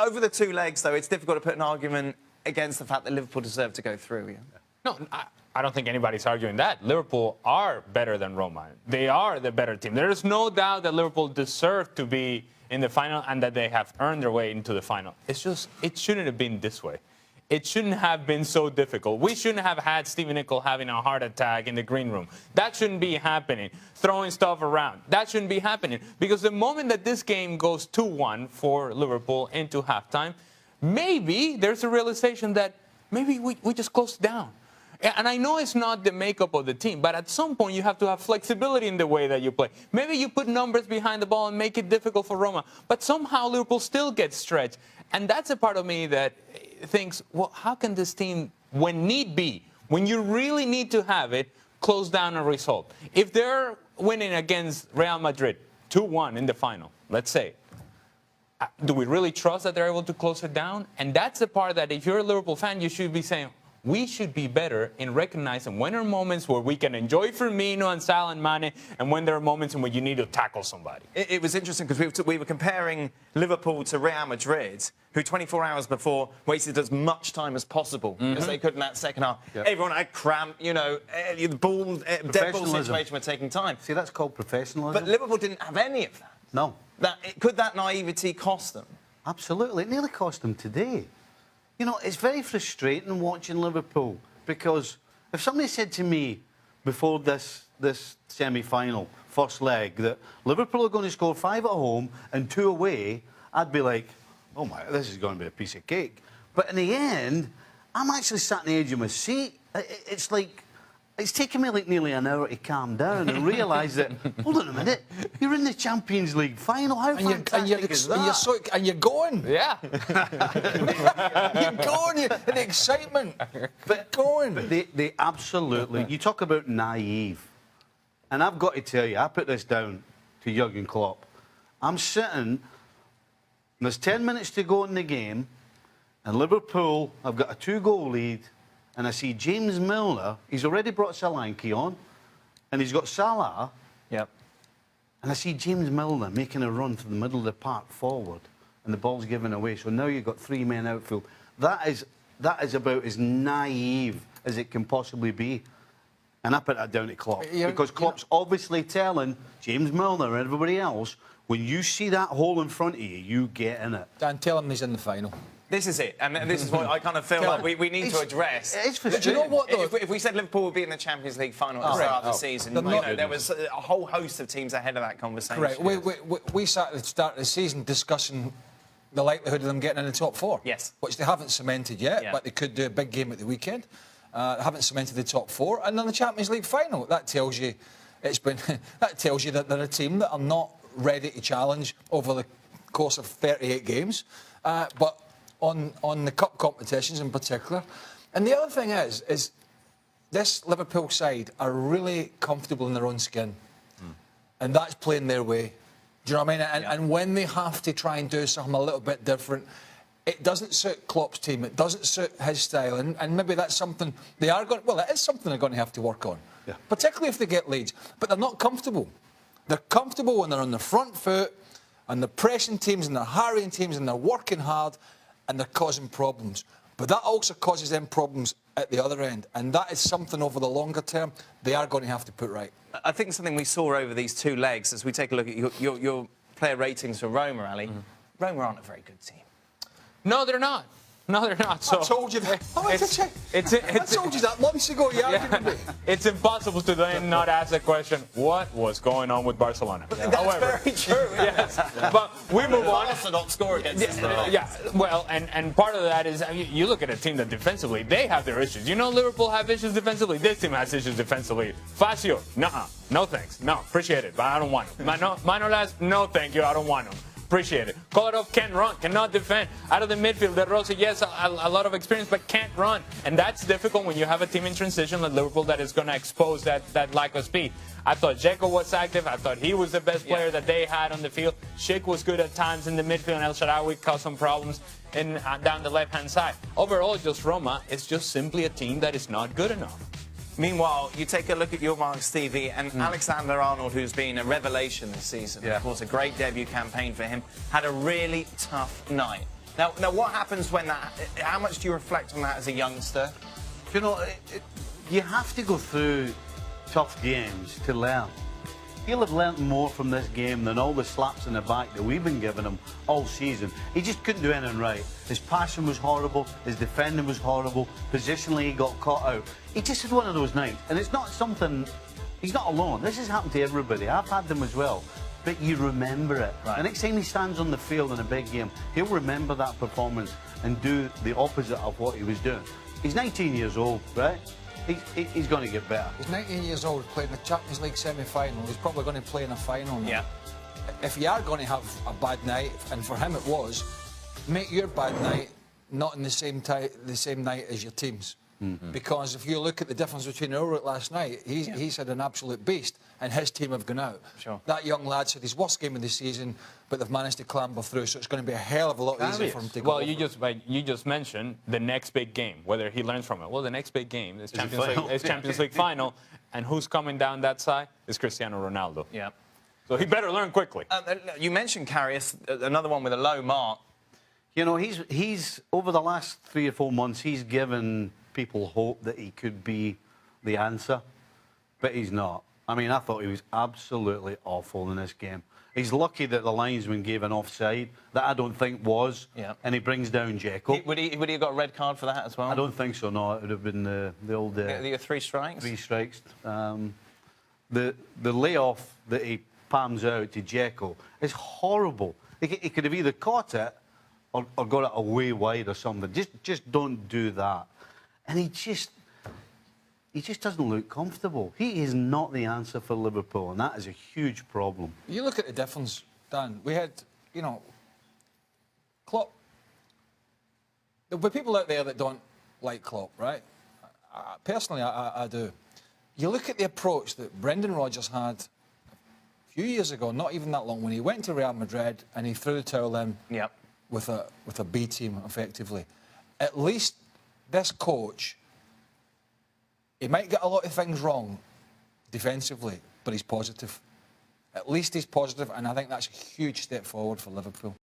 over the two legs, though, it's difficult to put an argument against the fact that Liverpool deserve to go through. Yeah? No, I don't think anybody's arguing that. Liverpool are better than Roma. They are the better team. There is no doubt that Liverpool deserve to be in the final and that they have earned their way into the final. It's just, it shouldn't have been this way. It shouldn't have been so difficult. We shouldn't have had Stephen Nicol having a heart attack in the green room. That shouldn't be happening. Throwing stuff around. That shouldn't be happening. Because the moment that this game goes 2-1 for Liverpool into halftime, maybe there's a realization that maybe we just closed down. And I know it's not the makeup of the team, but at some point you have to have flexibility in the way that you play. Maybe you put numbers behind the ball and make it difficult for Roma, but somehow Liverpool still gets stretched. And that's a part of me that thinks, well, how can this team, when need be, when you really need to have it, close down a result? If they're winning against Real Madrid 2-1 in the final, let's say, do we really trust that they're able to close it down? And that's the part that if you're a Liverpool fan, you should be saying, we should be better in recognizing when there are moments where we can enjoy Firmino and Salah and Mane, and when there are moments in which you need to tackle somebody. It was interesting because we were comparing Liverpool to Real Madrid, who 24 hours before wasted as much time as possible as they could in that second half. Yep. Everyone had cramp, you know, the ball, dead ball situation were taking time. See, that's called professionalism. But Liverpool didn't have any of that. No. Could that naivety cost them? Absolutely. It nearly cost them today. You know, it's very frustrating watching Liverpool because if somebody said to me before this semi-final, first leg, that Liverpool are going to score 5 at home and 2 away, I'd be like, oh my, this is going to be a piece of cake. But in the end, I'm actually sat on the edge of my seat. It's like, it's taken me like nearly an hour to calm down and realise that, hold on a minute, you're in the Champions League final. How fantastic is that? And you're going. Yeah. You're going. And the excitement. But going. But they absolutely, you talk about naive. And I've got to tell you, I put this down to Jurgen Klopp. I'm sitting, there's 10 minutes to go in the game, and Liverpool have got a 2-goal lead. And I see James Milner, he's already brought Solanke on, and he's got Salah. Yep. And I see James Milner making a run from the middle of the park forward, and the ball's given away. So now you've got 3 men outfield. That is about as naive as it can possibly be. And I put that down to Klopp. Because Klopp's obviously telling James Milner and everybody else, when you see that hole in front of you, you get in it. Dan, tell him he's in the final. This is it, and this is what I kind of feel like we need to address. It's frustrating. Do you know what, though? If we said Liverpool would be in the Champions League final at the start of the season, you know, there was a whole host of teams ahead of that conversation. Correct. We sat at the start of the season discussing the likelihood of them getting in the top 4. Yes. Which they haven't cemented yet, but they could do a big game at the weekend. Haven't cemented the top 4, and then the Champions League final. That tells you that tells you that they're a team that are not ready to challenge over the course of 38 games, but on the cup competitions in particular. And the other thing is this Liverpool side are really comfortable in their own skin, and that's playing their way. Do you know what I mean? And when they have to try and do something a little bit different, it doesn't suit Klopp's team. It doesn't suit his style, and maybe that's something they are going. Well, it is something they're going to have to work on, particularly if they get leads. But they're not comfortable. They're comfortable when they're on the front foot, and they're pressing teams, and they're harrying teams, and they're working hard, and they're causing problems. But that also causes them problems at the other end, and that is something over the longer term they are going to have to put right. I think something we saw over these 2 legs, as we take a look at your player ratings for Roma, Ali, Roma aren't a very good team. No, they're not. No, they're not. So I told you that. I told you that months ago. It's impossible to then not ask the question, what was going on with Barcelona? That's very true. Yes. But we move on. Also not score against us. Yeah, well, and part of that is, I mean, you look at a team that defensively, they have their issues. You know Liverpool have issues defensively. This team has issues defensively. Facio, nuh-uh. No thanks. No, appreciate it, but I don't want him. Manolas, no thank you, I don't want him. Appreciate it. Kolarov can't run, cannot defend. Out of the midfield, De Rossi, yes, a lot of experience, but can't run. And that's difficult when you have a team in transition like Liverpool that is going to expose that lack of speed. I thought Dzeko was active. I thought he was the best player that they had on the field. Schick was good at times in the midfield, and El Shaarawy caused some problems down the left-hand side. Overall, just Roma is just simply a team that is not good enough. Meanwhile, you take a look at your mark, Stevie, and Alexander-Arnold, who's been a revelation this season. Of course, a great debut campaign for him, had a really tough night. Now, what happens when that? How much do you reflect on that as a youngster? You know, you have to go through tough games to learn. He'll have learnt more from this game than all the slaps in the back that we've been giving him all season. He just couldn't do anything right. His passing was horrible, his defending was horrible, positionally he got caught out. He just had one of those nights, and it's not something, he's not alone. This has happened to everybody. I've had them as well. But you remember it. Right. The next time he stands on the field in a big game, he'll remember that performance and do the opposite of what he was doing. He's 19 years old, right? He's going to get better. He's 19 years old, playing the Champions League semi-final. He's probably going to play in a final now. Yeah. If you are going to have a bad night, and for him it was, make your bad night not in the same night as your team's. Because if you look at the difference between Ulrich last night, he's had an absolute beast, and his team have gone out. Sure. That young lad said his worst game of the season, but they've managed to clamber through, so it's going to be a hell of a lot easier for him to go. Well, you just mentioned the next big game, whether he learns from it. Well, the next big game is Champions League final, and who's coming down that side is Cristiano Ronaldo. Yeah. So he better learn quickly. You mentioned Karius, another one with a low mark. You know, he's over the last 3 or 4 months, he's given people hope that he could be the answer, but he's not. I mean, I thought he was absolutely awful in this game. He's lucky that the linesman gave an offside that I don't think was, and he brings down Dzeko. Would he have got a red card for that as well? I don't think so, no. It would have been the old... the 3 strikes? 3 strikes. The layoff that he palms out to Dzeko is horrible. He could have either caught it or got it away wide or something. Just don't do that. And he just doesn't look comfortable. He is not the answer for Liverpool, and that is a huge problem. You look at the difference, Dan. We had, Klopp. There'll be people out there that don't like Klopp, right? Personally, I do. You look at the approach that Brendan Rodgers had a few years ago, not even that long, when he went to Real Madrid and he threw the towel in with a B team, effectively. At least this coach, he might get a lot of things wrong defensively, but he's positive. At least he's positive, and I think that's a huge step forward for Liverpool.